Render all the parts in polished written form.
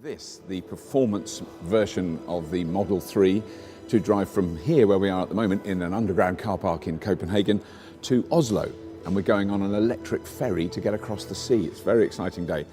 This, the performance version of the Model 3, to drive from here where we are at the moment in an underground car park in Copenhagen to Oslo, and we're going on an electric ferry to get across the sea. It's a very exciting day.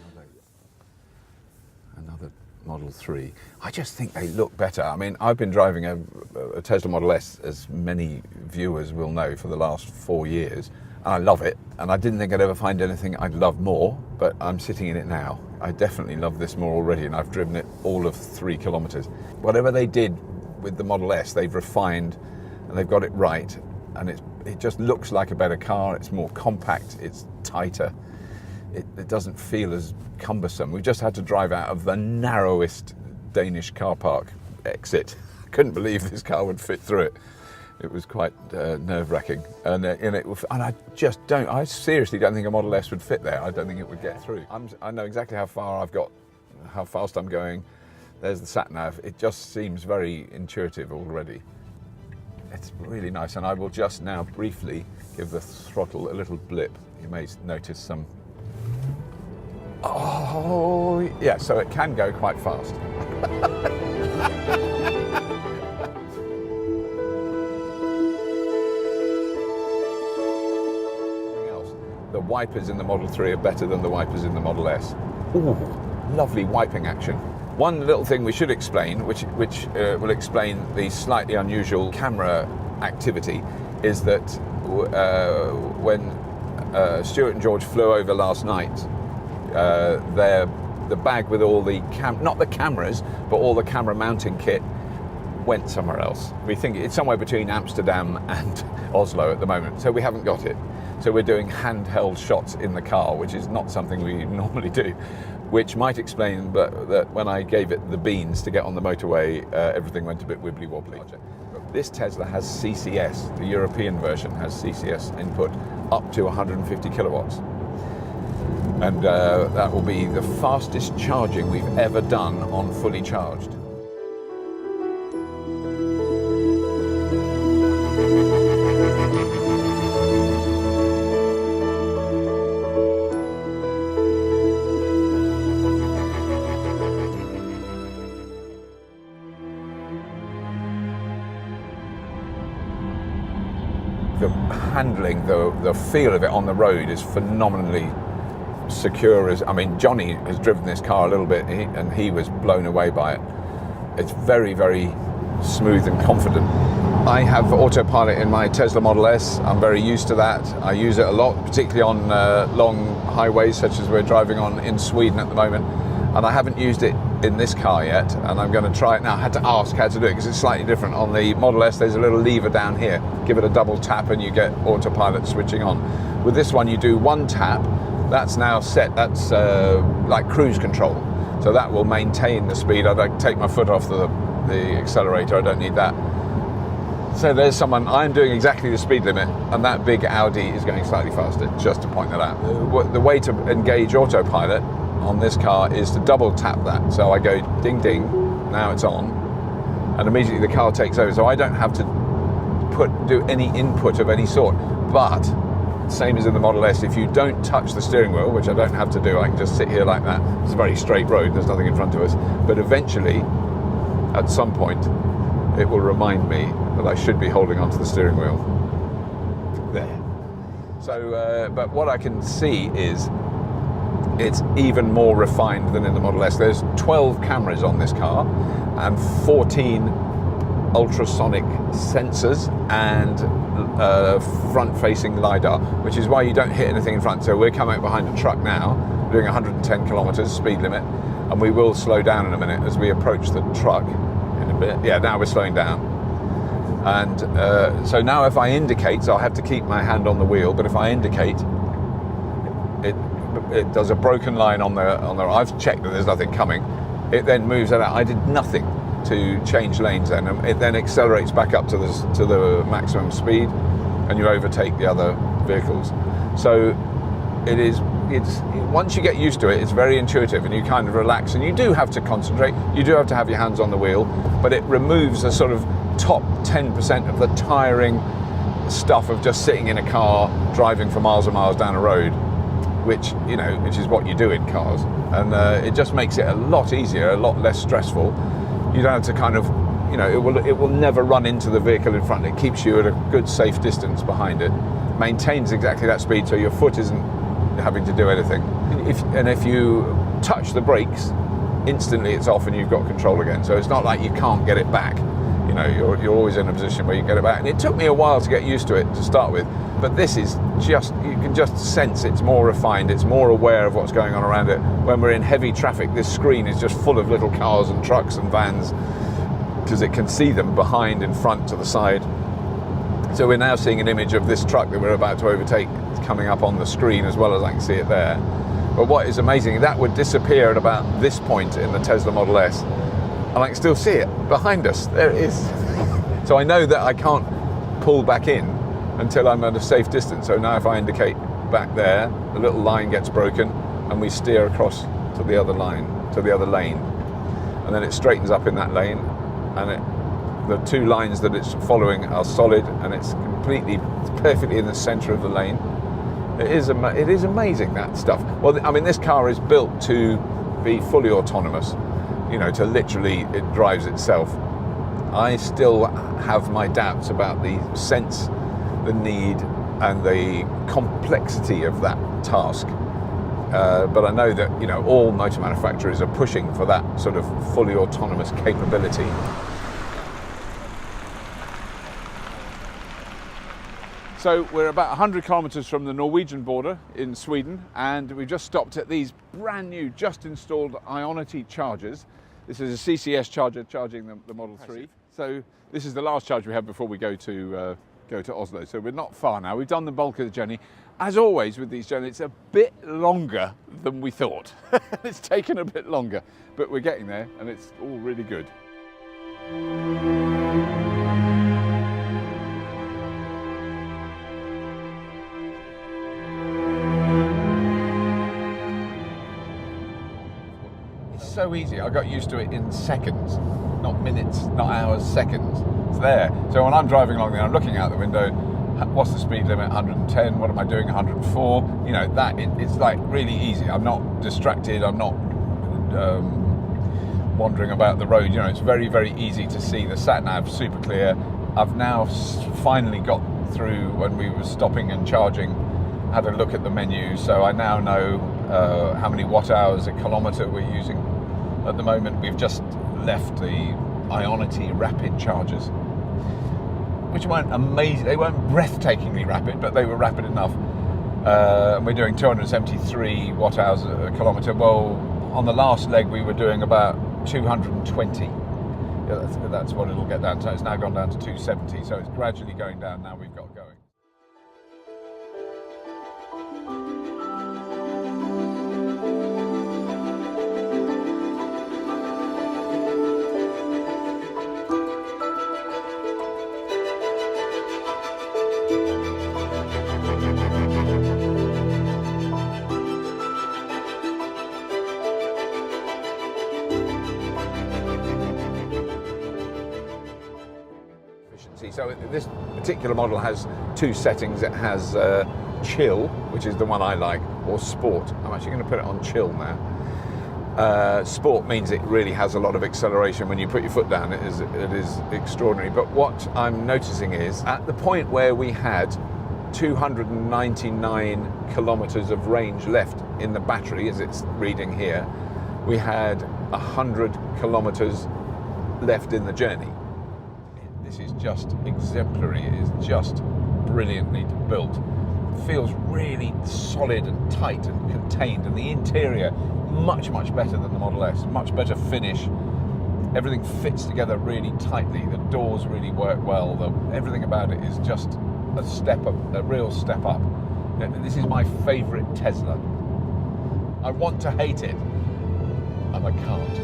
Another Model 3. I just think they look better. I mean, I've been driving a Teslę Model S, as many viewers will know, for the last 4 years. I love it, and I didn't think I'd ever find anything I'd love more, but I'm sitting in it now. I definitely love this more already, and I've driven it all of 3 kilometers. Whatever they did with the Model S, they've refined and they've got it right, and it just looks like a better car. It's more compact, it's tighter, it doesn't feel as cumbersome. We've just had to drive out of the narrowest Danish car park exit. I couldn't believe this car would fit through it. It was quite nerve-wracking, and I seriously don't think a Model S would fit there. I don't think it would get through. I know exactly how far I've got, how fast I'm going. There's the sat-nav. It just seems very intuitive already. It's really nice, and I will just now briefly give the throttle a little blip. You may notice some. Oh, yeah, so it can go quite fast. The wipers in the Model 3 are better than the wipers in the Model S. Ooh, lovely wiping action. One little thing we should explain, which will explain the slightly unusual camera activity, is that when Stuart and George flew over last night, the bag with all the not the cameras, but all the camera mounting kit went somewhere else. We think it's somewhere between Amsterdam and Oslo at the moment, so we haven't got it. So we're doing handheld shots in the car, which is not something we normally do, which might explain that when I gave it the beans to get on the motorway, everything went a bit wibbly wobbly. This Tesla has CCS, the European version has CCS input up to 150 kilowatts. And that will be the fastest charging we've ever done on fully charged. The handling, the feel of it on the road is phenomenally secure. I mean, Johnny has driven this car a little bit, and he was blown away by it. It's very, very smooth and confident. I have autopilot in my Teslę Model S. I'm very used to that. I use it a lot, particularly on long highways such as we're driving on in Sweden at the moment. And I haven't used it in this car yet, and I'm going to try it now. I had to ask how to do it because it's slightly different. On the Model S, there's a little lever down here. Give it a double tap and you get autopilot switching on. With this one, you do one tap. That's now set. That's like cruise control. So that will maintain the speed. I don't take my foot off the accelerator. I don't need that. So there's someone, I'm doing exactly the speed limit, and that big Audi is going slightly faster, just to point that out. The way to engage autopilot on this car is to double tap that. So I go ding ding, now it's on, and immediately the car takes over. So I don't have to do any input of any sort. But same as in the Model S, if you don't touch the steering wheel, which I don't have to do, I can just sit here like that. It's a very straight road, there's nothing in front of us. But eventually, at some point, it will remind me that I should be holding onto the steering wheel. There. So, but what I can see is it's even more refined than in the Model S. There's 12 cameras on this car and 14 ultrasonic sensors and front-facing LiDAR, which is why you don't hit anything in front. So we're coming up behind a truck now, doing 110 kilometers speed limit, and we will slow down in a minute as we approach the truck in a bit. Yeah, now we're slowing down. And so now if I indicate, so I'll have to keep my hand on the wheel, but if I indicate, it does a broken line on the. I've checked that there's nothing coming. It then moves that out. I did nothing to change lanes then. It then accelerates back up to the maximum speed, and you overtake the other vehicles. So it's once you get used to it, it's very intuitive, and you kind of relax. And you do have to concentrate. You do have to have your hands on the wheel, but it removes a sort of top 10% of the tiring stuff of just sitting in a car driving for miles and miles down a road. which is what you do in cars, and it just makes it a lot easier, a lot less stressful. You don't have to kind of, it will never run into the vehicle in front. It keeps you at a good safe distance behind it, maintains exactly that speed, so your foot isn't having to do anything. If you touch the brakes, instantly it's off and you've got control again. So it's not like you can't get it back. You're always in a position where you get it back. And it took me a while to get used to it to start with, but this is just, you can just sense it's more refined, it's more aware of what's going on around it. When we're in heavy traffic, this screen is just full of little cars and trucks and vans, because it can see them behind, in front, to the side. So we're now seeing an image of this truck that we're about to overtake coming up on the screen, as well as I can see it there. But what is amazing, that would disappear at about this point in the Tesla Model S, and I can still see it behind us. There it is. So I know that I can't pull back in until I'm at a safe distance. So now if I indicate back there, the little line gets broken and we steer across to the other line, to the other lane. And then it straightens up in that lane, and the two lines that it's following are solid, and it's perfectly in the center of the lane. It is amazing, that stuff. Well, I mean, this car is built to be fully autonomous, to literally, it drives itself. I still have my doubts about the sense, the need, and the complexity of that task. But I know that, all motor manufacturers are pushing for that sort of fully autonomous capability. So we're about 100 kilometers from the Norwegian border in Sweden, and we've just stopped at these brand new, just installed Ionity chargers. This is a CCS charger charging the Model 3. So this is the last charge we have before we go to Oslo. So we're not far now. We've done the bulk of the journey. As always with these journeys, it's a bit longer than we thought. It's taken a bit longer, but we're getting there, and it's all really good. So easy. I got used to it in seconds, not minutes, not hours, seconds. It's there. So when I'm driving along there, I'm looking out the window, what's the speed limit? 110. What am I doing? 104. It's like really easy. I'm not distracted. I'm not wandering about the road. It's very, very easy to see. The sat nav super clear. I've now finally got through when we were stopping and charging, had a look at the menu, so I now know how many watt hours a kilometre we're using. At the moment, we've just left the Ionity rapid chargers, which weren't amazing. They weren't breathtakingly rapid, but they were rapid enough. We're doing 273 watt hours a kilometre. Well, on the last leg, we were doing about 220. Yeah, that's what it'll get down to. It's now gone down to 270, so it's gradually going down now we've got going. So this particular model has two settings. It has chill, which is the one I like, or sport. I'm actually going to put it on chill now. Sport means it really has a lot of acceleration when you put your foot down. It is extraordinary. But what I'm noticing is at the point where we had 299 kilometers of range left in the battery, as it's reading here, we had 100 kilometers left in the journey. This is just exemplary. It is just brilliantly built. It feels really solid and tight and contained, and the interior much, much better than the Model S, much better finish. Everything fits together really tightly. The doors really work well. Everything about it is just a step up, a real step up. This is my favorite Tesla. I want to hate it, and I can't.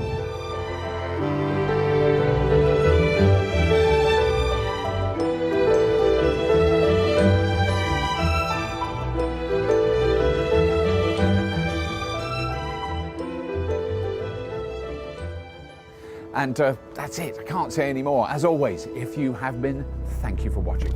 And that's it. I can't say any more. As always, if you have been, thank you for watching.